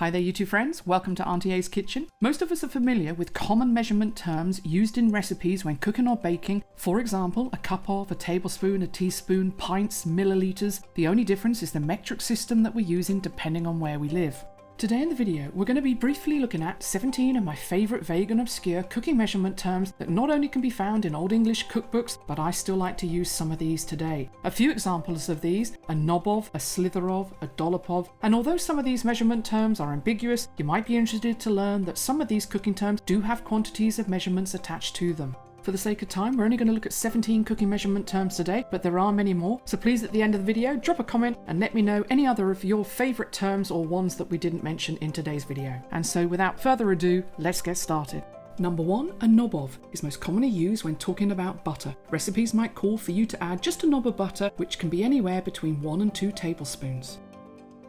Hi there, YouTube friends. Welcome to Auntie A's Kitchen. Most of us are familiar with common measurement terms used in recipes when cooking or baking. For example, a cup of, a tablespoon, a teaspoon, pints, milliliters. The only difference is the metric system that we're using depending on where we live. Today in the video, we're going to be briefly looking at 17 of my favourite vague and obscure cooking measurement terms that not only can be found in Old English cookbooks, but I still like to use some of these today. A few examples of these: a knob of, a slither of, a dollop of, and although some of these measurement terms are ambiguous, you might be interested to learn that some of these cooking terms do have quantities of measurements attached to them. For the sake of time, we're only going to look at 17 cooking measurement terms today, but there are many more, so please at the end of the video drop a comment and let me know any other of your favourite terms or ones that we didn't mention in today's video. And so without further ado, let's get started. Number 1, a knob of, is most commonly used when talking about butter. Recipes might call for you to add just a knob of butter, which can be anywhere between 1 and 2 tablespoons.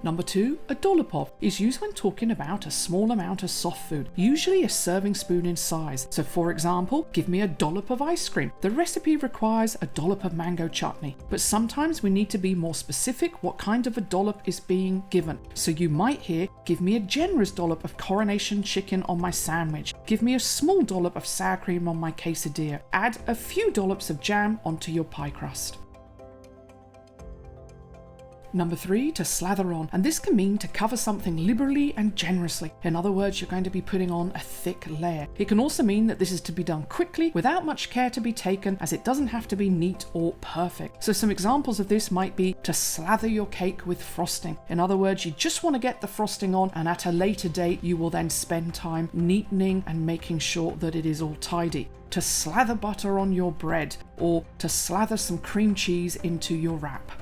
Number 2, a dollop of, is used when talking about a small amount of soft food, usually a serving spoon in size. So for example, give me a dollop of ice cream. The recipe requires a dollop of mango chutney, but sometimes we need to be more specific what kind of a dollop is being given. So you might hear, give me a generous dollop of coronation chicken on my sandwich. Give me a small dollop of sour cream on my quesadilla. Add a few dollops of jam onto your pie crust. Number 3, to slather on, and this can mean to cover something liberally and generously. In other words, you're going to be putting on a thick layer. It can also mean that this is to be done quickly without much care to be taken, as it doesn't have to be neat or perfect. So some examples of this might be to slather your cake with frosting. In other words, you just want to get the frosting on, and at a later date you will then spend time neatening and making sure that it is all tidy. To slather butter on your bread, or to slather some cream cheese into your wrap.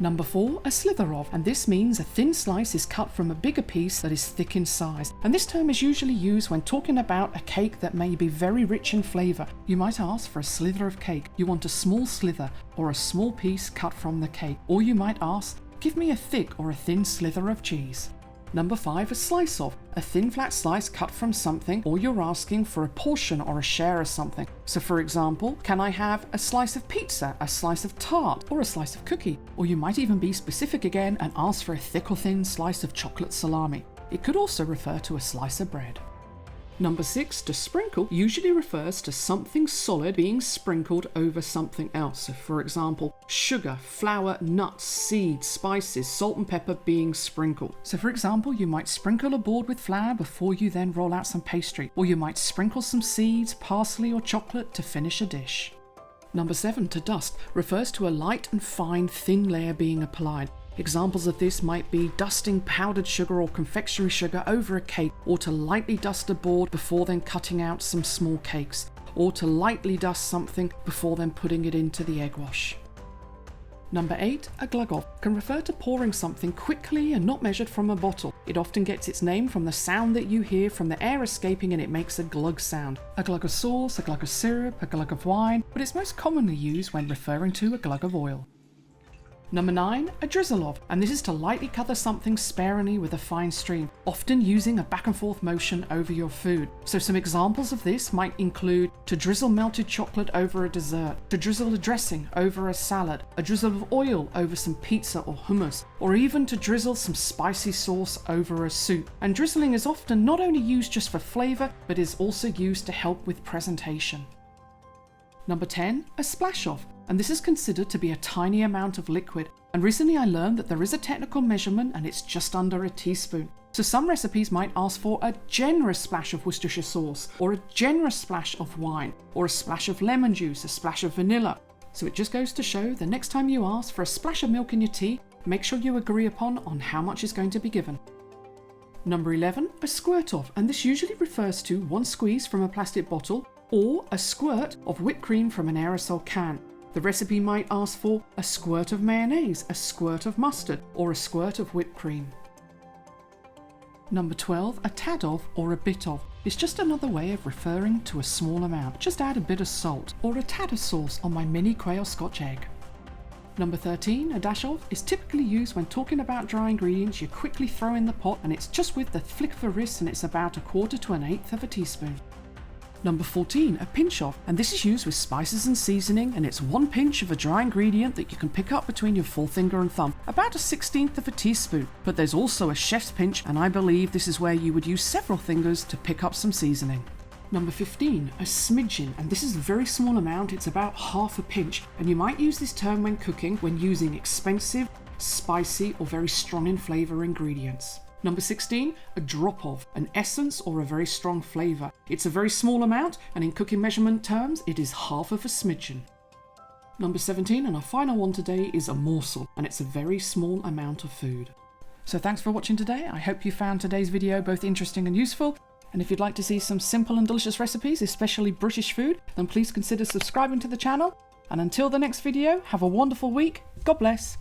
Number 4, a slither of, and this means a thin slice is cut from a bigger piece that is thick in size. And this term is usually used when talking about a cake that may be very rich in flavour. You might ask for a slither of cake. You want a small slither or a small piece cut from the cake. Or you might ask, give me a thick or a thin slither of cheese. Number 5, a slice of, a thin flat slice cut from something, or you're asking for a portion or a share of something. So for example, can I have a slice of pizza, a slice of tart, or a slice of cookie? Or you might even be specific again and ask for a thick or thin slice of chocolate salami. It could also refer to a slice of bread. Number 6, to sprinkle, usually refers to something solid being sprinkled over something else. So for example, sugar, flour, nuts, seeds, spices, salt and pepper being sprinkled. So for example, you might sprinkle a board with flour before you then roll out some pastry, or you might sprinkle some seeds, parsley or chocolate to finish a dish. Number 7, to dust, refers to a light and fine thin layer being applied. Examples of this might be dusting powdered sugar or confectionery sugar over a cake, or to lightly dust a board before then cutting out some small cakes, or to lightly dust something before then putting it into the egg wash. Number 8, a glug of, can refer to pouring something quickly and not measured from a bottle. It often gets its name from the sound that you hear from the air escaping, and it makes a glug sound. A glug of sauce, a glug of syrup, a glug of wine, but it's most commonly used when referring to a glug of oil. Number 9, a drizzle of, and this is to lightly cover something sparingly with a fine stream, often using a back and forth motion over your food. So some examples of this might include to drizzle melted chocolate over a dessert, to drizzle a dressing over a salad, a drizzle of oil over some pizza or hummus, or even to drizzle some spicy sauce over a soup. And drizzling is often not only used just for flavour, but is also used to help with presentation. Number 10, a splash of, and this is considered to be a tiny amount of liquid. And recently I learned that there is a technical measurement and it's just under a teaspoon. So some recipes might ask for a generous splash of Worcestershire sauce, or a generous splash of wine, or a splash of lemon juice, a splash of vanilla. So it just goes to show the next time you ask for a splash of milk in your tea, make sure you agree upon on how much is going to be given. Number 11, a squirt of, and this usually refers to one squeeze from a plastic bottle, or a squirt of whipped cream from an aerosol can. The recipe might ask for a squirt of mayonnaise, a squirt of mustard, or a squirt of whipped cream. Number 12, a tad of or a bit of. It's just another way of referring to a small amount. Just add a bit of salt, or a tad of sauce on my mini quail Scotch egg. Number 13, a dash of, is typically used when talking about dry ingredients you quickly throw in the pot, and it's just with the flick of a wrist, and it's about 1/4 to 1/8 of a teaspoon. Number 14, a pinch of, and this is used with spices and seasoning, and it's 1 pinch of a dry ingredient that you can pick up between your forefinger and thumb, about a 1/16 of a teaspoon. But there's also a chef's pinch, and I believe this is where you would use several fingers to pick up some seasoning. Number 15, a smidgeon, and this is a very small amount, it's about half a pinch, and you might use this term when cooking when using expensive, spicy, or very strong in flavour ingredients. Number 16, a drop of, an essence or a very strong flavour. It's a very small amount, and in cooking measurement terms, it is half of a smidgeon. Number 17, and our final one today, is a morsel, and it's a very small amount of food. So thanks for watching today. I hope you found today's video both interesting and useful. And if you'd like to see some simple and delicious recipes, especially British food, then please consider subscribing to the channel. And until the next video, have a wonderful week. God bless.